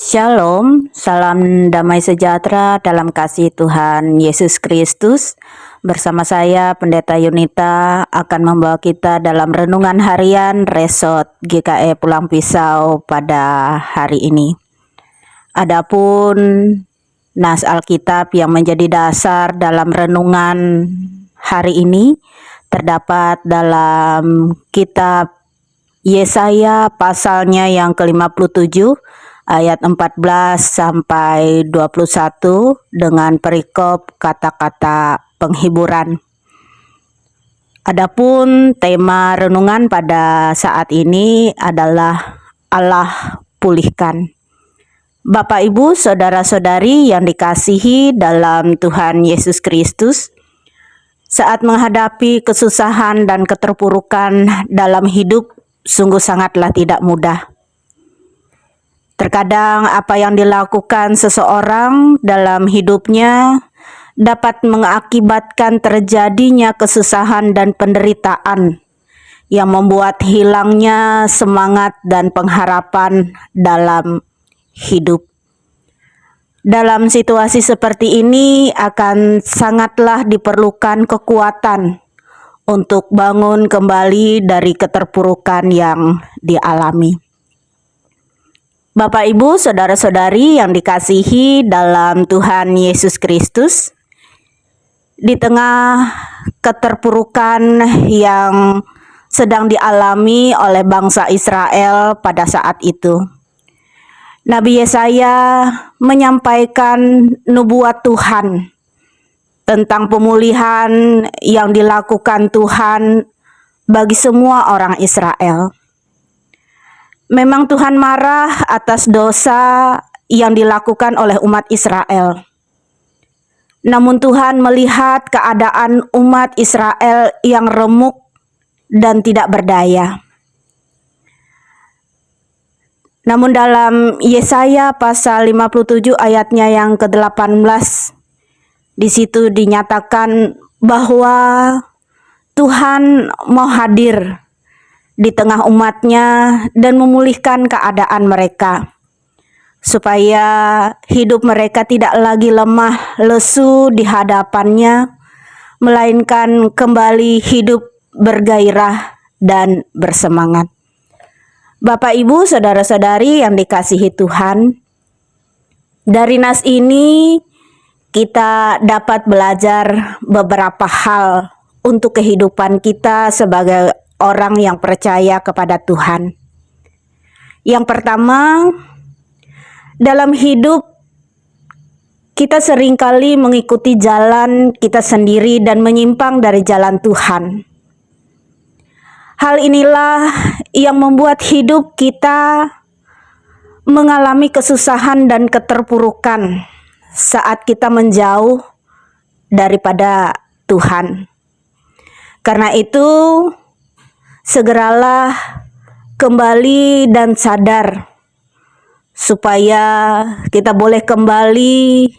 Shalom, salam damai sejahtera dalam kasih Tuhan Yesus Kristus. Bersama saya Pendeta Yunita akan membawa kita dalam renungan harian Resort GKE Pulang Pisau pada hari ini. Adapun nas Alkitab yang menjadi dasar dalam renungan hari ini terdapat dalam kitab Yesaya pasalnya yang ke-57 ayat 14 sampai 21 dengan perikop kata-kata penghiburan. Adapun tema renungan pada saat ini adalah Allah pulihkan. Bapak, Ibu, saudara-saudari yang dikasihi dalam Tuhan Yesus Kristus, saat menghadapi kesusahan dan keterpurukan dalam hidup sungguh sangatlah tidak mudah. Terkadang apa yang dilakukan seseorang dalam hidupnya dapat mengakibatkan terjadinya kesusahan dan penderitaan yang membuat hilangnya semangat dan pengharapan dalam hidup. Dalam situasi seperti ini akan sangatlah diperlukan kekuatan untuk bangun kembali dari keterpurukan yang dialami. Bapak, Ibu, saudara-saudari yang dikasihi dalam Tuhan Yesus Kristus, di tengah keterpurukan yang sedang dialami oleh bangsa Israel pada saat itu, Nabi Yesaya menyampaikan nubuat Tuhan tentang pemulihan yang dilakukan Tuhan bagi semua orang Israel. Memang Tuhan marah atas dosa yang dilakukan oleh umat Israel. Namun Tuhan melihat keadaan umat Israel yang remuk dan tidak berdaya. Namun dalam Yesaya pasal 57 ayatnya yang ke-18, di situ dinyatakan bahwa Tuhan mau hadir di tengah umatnya dan memulihkan keadaan mereka, supaya hidup mereka tidak lagi lemah lesu di hadapannya, melainkan kembali hidup bergairah dan bersemangat. Bapak, Ibu, saudara-saudari yang dikasihi Tuhan, dari nas ini kita dapat belajar beberapa hal untuk kehidupan kita sebagai orang yang percaya kepada Tuhan. Yang pertama, dalam hidup kita seringkali mengikuti jalan kita sendiri dan menyimpang dari jalan Tuhan. Hal inilah yang membuat hidup kita mengalami kesusahan dan keterpurukan saat kita menjauh daripada Tuhan. Karena itu, segeralah kembali dan sadar supaya kita boleh kembali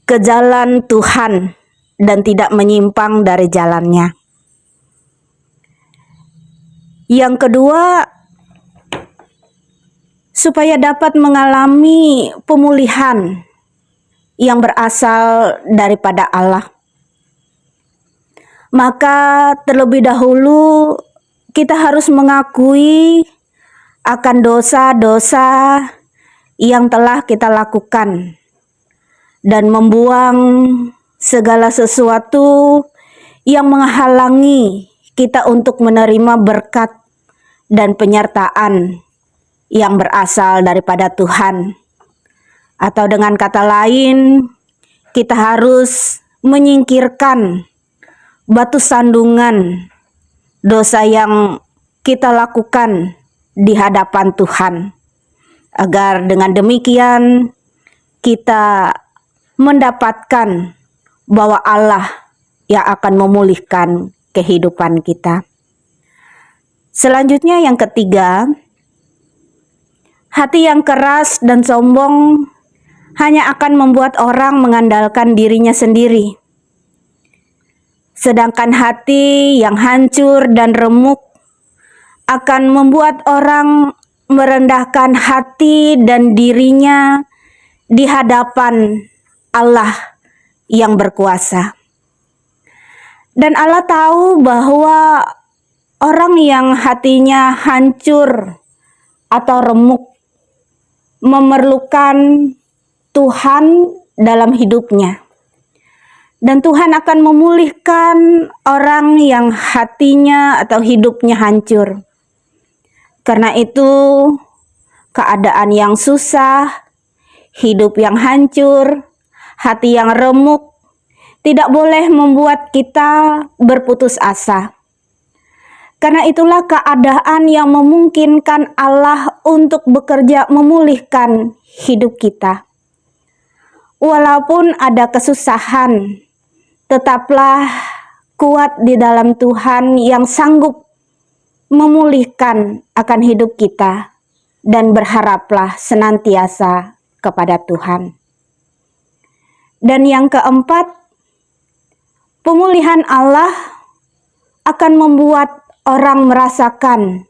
ke jalan Tuhan dan tidak menyimpang dari jalannya. Yang kedua, supaya dapat mengalami pemulihan yang berasal daripada Allah, maka terlebih dahulu kita harus mengakui akan dosa-dosa yang telah kita lakukan dan membuang segala sesuatu yang menghalangi kita untuk menerima berkat dan penyertaan yang berasal daripada Tuhan. Atau dengan kata lain, kita harus menyingkirkan batu sandungan dosa yang kita lakukan di hadapan Tuhan, agar dengan demikian kita mendapatkan bahwa Allah yang akan memulihkan kehidupan kita. Selanjutnya yang ketiga, hati yang keras dan sombong hanya akan membuat orang mengandalkan dirinya sendiri. Sedangkan hati yang hancur dan remuk akan membuat orang merendahkan hati dan dirinya di hadapan Allah yang berkuasa. Dan Allah tahu bahwa orang yang hatinya hancur atau remuk memerlukan Tuhan dalam hidupnya. Dan Tuhan akan memulihkan orang yang hatinya atau hidupnya hancur. Karena itu, keadaan yang susah, hidup yang hancur, hati yang remuk, tidak boleh membuat kita berputus asa. Karena itulah keadaan yang memungkinkan Allah untuk bekerja memulihkan hidup kita. Walaupun ada kesusahan, tetaplah kuat di dalam Tuhan yang sanggup memulihkan akan hidup kita, dan berharaplah senantiasa kepada Tuhan. Dan yang keempat, pemulihan Allah akan membuat orang merasakan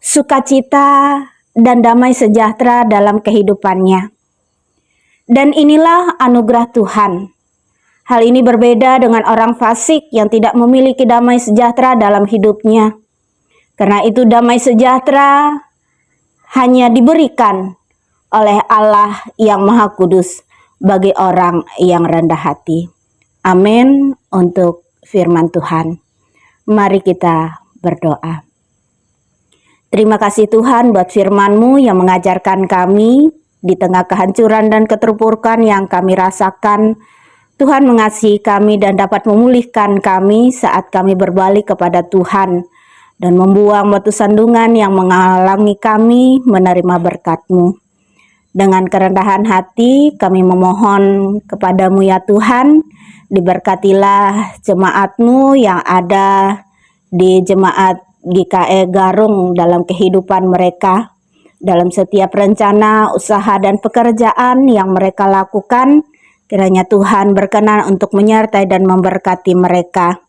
sukacita dan damai sejahtera dalam kehidupannya. Dan inilah anugerah Tuhan. Hal ini berbeda dengan orang fasik yang tidak memiliki damai sejahtera dalam hidupnya. Karena itu damai sejahtera hanya diberikan oleh Allah yang Maha Kudus bagi orang yang rendah hati. Amin untuk firman Tuhan. Mari kita berdoa. Terima kasih Tuhan buat firman-Mu yang mengajarkan kami di tengah kehancuran dan keterpurukan yang kami rasakan. Tuhan mengasihi kami dan dapat memulihkan kami saat kami berbalik kepada Tuhan dan membuang batu sandungan yang menghalangi kami menerima berkat-Mu. Dengan kerendahan hati kami memohon kepadamu ya Tuhan, diberkatilah jemaat-Mu yang ada di jemaat GKE Garung dalam kehidupan mereka, dalam setiap rencana, usaha, dan pekerjaan yang mereka lakukan. Kiranya Tuhan berkenan untuk menyertai dan memberkati mereka.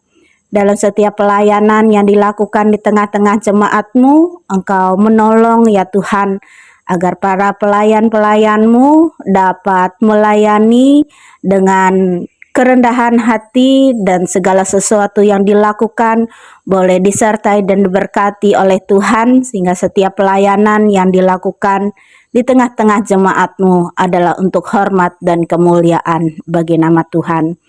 Dalam setiap pelayanan yang dilakukan di tengah-tengah jemaat-Mu, Engkau menolong ya Tuhan, agar para pelayan-pelayan-Mu dapat melayani dengan kerendahan hati dan segala sesuatu yang dilakukan boleh disertai dan diberkati oleh Tuhan, sehingga setiap pelayanan yang dilakukan di tengah-tengah jemaat-Mu adalah untuk hormat dan kemuliaan bagi nama Tuhan.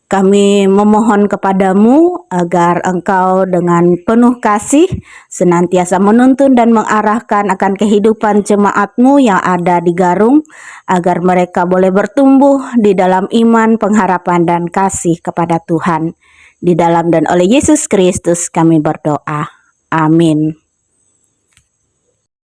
Kami memohon kepadamu agar Engkau dengan penuh kasih senantiasa menuntun dan mengarahkan akan kehidupan jemaat-Mu yang ada di Garung, agar mereka boleh bertumbuh di dalam iman, pengharapan, dan kasih kepada Tuhan. Di dalam dan oleh Yesus Kristus kami berdoa. Amin.